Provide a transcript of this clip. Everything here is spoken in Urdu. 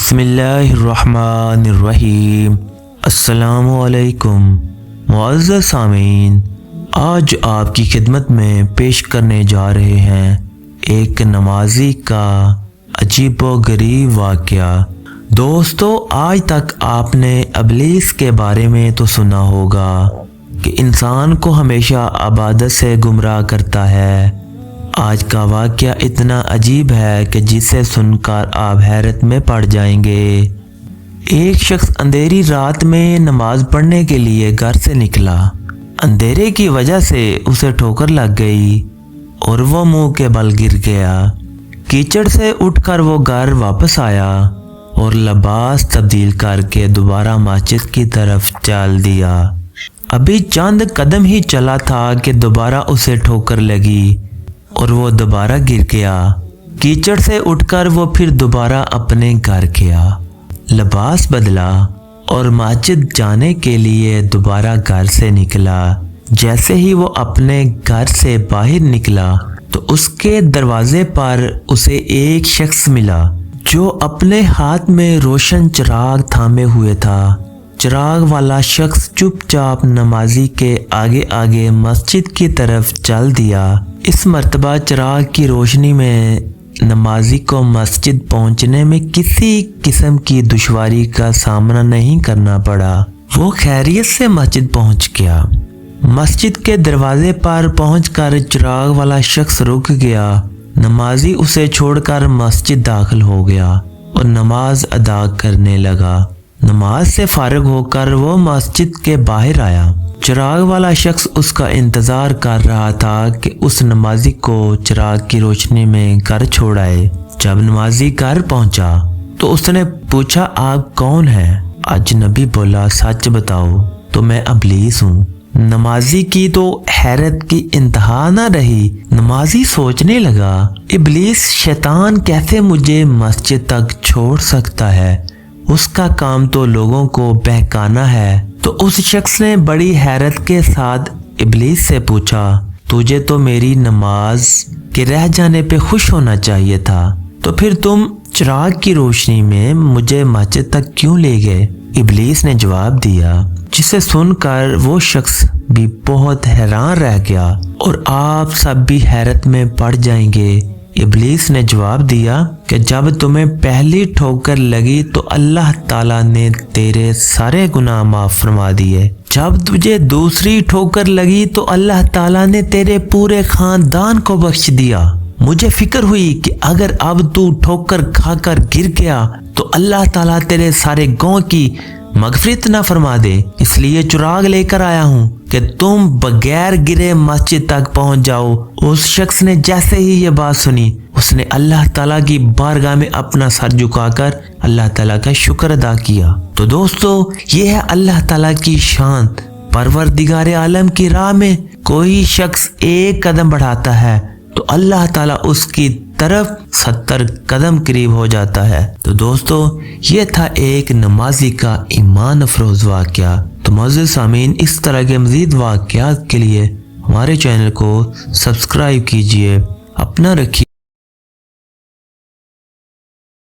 بسم اللہ الرحمن الرحیم۔ السلام علیکم معزز سامعین، آج آپ کی خدمت میں پیش کرنے جا رہے ہیں ایک نمازی کا عجیب و غریب واقعہ۔ دوستو، آج تک آپ نے ابلیس کے بارے میں تو سنا ہوگا کہ انسان کو ہمیشہ عبادت سے گمراہ کرتا ہے۔ آج کا واقعہ اتنا عجیب ہے کہ جسے سن کر آپ حیرت میں پڑ جائیں گے۔ ایک شخص اندھیری رات میں نماز پڑھنے کے لیے گھر سے نکلا۔ اندھیرے کی وجہ سے اسے ٹھوکر لگ گئی اور وہ منہ کے بل گر گیا۔ کیچڑ سے اٹھ کر وہ گھر واپس آیا اور لباس تبدیل کر کے دوبارہ مسجد کی طرف چل دیا۔ ابھی چند قدم ہی چلا تھا کہ دوبارہ اسے ٹھوکر لگی اور وہ دوبارہ گر گیا۔ کیچڑ سے اٹھ کر وہ پھر دوبارہ اپنے گھر گیا، لباس بدلا اور مسجد جانے کے لیے دوبارہ گھر سے نکلا۔ جیسے ہی وہ اپنے گھر سے باہر نکلا تو اس کے دروازے پر اسے ایک شخص ملا جو اپنے ہاتھ میں روشن چراغ تھامے ہوئے تھا۔ چراغ والا شخص چپ چاپ نمازی کے آگے آگے مسجد کی طرف چل دیا۔ اس مرتبہ چراغ کی روشنی میں نمازی کو مسجد پہنچنے میں کسی قسم کی دشواری کا سامنا نہیں کرنا پڑا۔ وہ خیریت سے مسجد پہنچ گیا۔ مسجد کے دروازے پر پہنچ کر چراغ والا شخص رک گیا۔ نمازی اسے چھوڑ کر مسجد داخل ہو گیا اور نماز ادا کرنے لگا۔ نماز سے فارغ ہو کر وہ مسجد کے باہر آیا۔ چراغ والا شخص اس کا انتظار کر رہا تھا کہ اس نمازی کو چراغ کی روشنی میں گھر چھوڑ آئے۔ جب نمازی گھر پہنچا تو اس نے پوچھا، آپ کون ہیں؟ اجنبی بولا، سچ بتاؤ تو میں ابلیس ہوں۔ نمازی کی تو حیرت کی انتہا نہ رہی۔ نمازی سوچنے لگا، ابلیس شیطان کیسے مجھے مسجد تک چھوڑ سکتا ہے؟ اس کا کام تو لوگوں کو بہکانا ہے۔ تو اس شخص نے بڑی حیرت کے ساتھ ابلیس سے پوچھا، تجھے تو میری نماز کے رہ جانے پہ خوش ہونا چاہیے تھا، تو پھر تم چراغ کی روشنی میں مجھے مسجد تک کیوں لے گئے؟ ابلیس نے جواب دیا، جسے سن کر وہ شخص بھی بہت حیران رہ گیا اور آپ سب بھی حیرت میں پڑ جائیں گے۔ ابلیس نے جواب دیا کہ جب تمہیں پہلی ٹھوکر لگی تو اللہ تعالیٰ نے تیرے سارے گناہ معاف فرما دیے۔ جب تجھے دوسری ٹھوکر لگی تو اللہ تعالیٰ نے تیرے پورے خاندان کو بخش دیا۔ مجھے فکر ہوئی کہ اگر اب تو ٹھوکر کھا کر گر گیا تو اللہ تعالیٰ تیرے سارے گناہوں کی مغفرت نہ فرما دے، اس لیے چراغ لے کر آیا ہوں کہ تم بغیر گرے مسجد تک پہنچ جاؤ۔ اس شخص نے جیسے ہی یہ بات سنی، اس نے اللہ تعالیٰ کی بارگاہ میں اپنا سر جھکا کر اللہ تعالیٰ کا شکر ادا کیا۔ تو دوستو، یہ ہے اللہ تعالیٰ کی شان۔ پروردگار عالم کی راہ میں کوئی شخص ایک قدم بڑھاتا ہے تو اللہ تعالیٰ اس کی طرف 70 قدم قریب ہو جاتا ہے۔ تو دوستو، یہ تھا ایک نمازی کا ایمان افروز واقعہ۔ تو معزز سامعین، اس طرح کے مزید واقعات کے لیے ہمارے چینل کو سبسکرائب کیجیے۔ اپنا رکھیے۔